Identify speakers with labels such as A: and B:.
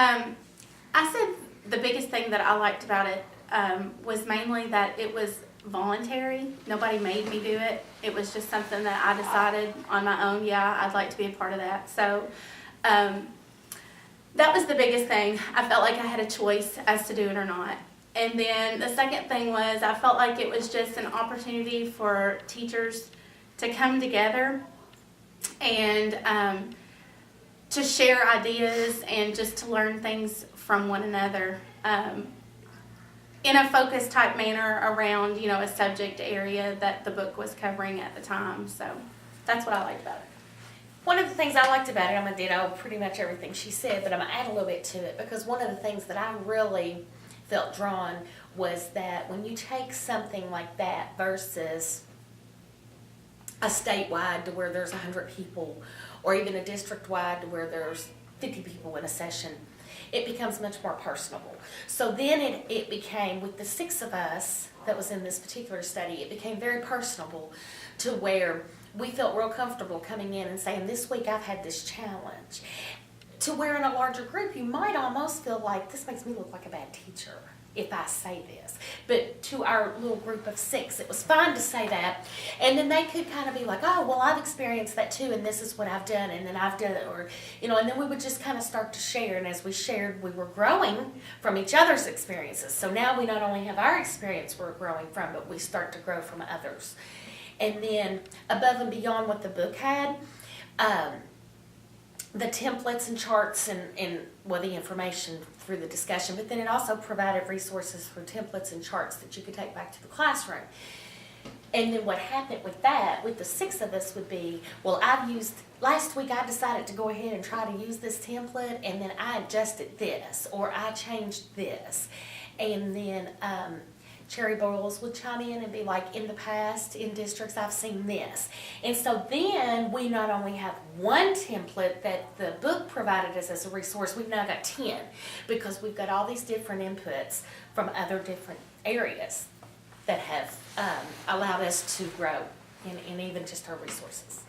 A: I said the biggest thing that I liked about it was mainly that it was voluntary. Nobody made me do it. It was just something that I decided on my own, yeah, I'd like to be a part of that. So that was the biggest thing. I felt like I had a choice as to do it or not. And then the second thing was I felt like it was just an opportunity for teachers to come together and to share ideas and just to learn things from one another in a focused type manner around, a subject area that the book was covering at the time. So that's what I liked about it.
B: One of the things I liked about it, I'm going to ditto pretty much everything she said, but I'm going to add a little bit to it, because one of the things that I really felt drawn was that when you take something like that versus a statewide to where there's 100 people, or even a district-wide to where there's 50 people in a session, it becomes much more personable. So then it became, with the 6 of us that was in this particular study, it became very personable to where we felt real comfortable coming in and saying, this week I've had this challenge. To where in a larger group, you might almost feel like, this makes me look like a bad teacher if I say this. But to our little group of 6, it was fine to say that. And then they could kind of be like, oh, well, I've experienced that too, and this is what I've done, and then I've done it, or, and then we would just kind of start to share. And as we shared, we were growing from each other's experiences. So now we not only have our experience we're growing from, but we start to grow from others. And then above and beyond what the book had, the templates and charts and the information through the discussion, but then it also provided resources for templates and charts that you could take back to the classroom. And then what happened with that, with the 6 of us, would be, well, last week I decided to go ahead and try to use this template, and then I adjusted this, or I changed this. And then Cherry Boyles would chime in and be like, in the past, in districts, I've seen this. And so then we not only have one template that the book provided us as a resource, we've now got 10, because we've got all these different inputs from other different areas that have allowed us to grow in even just our resources.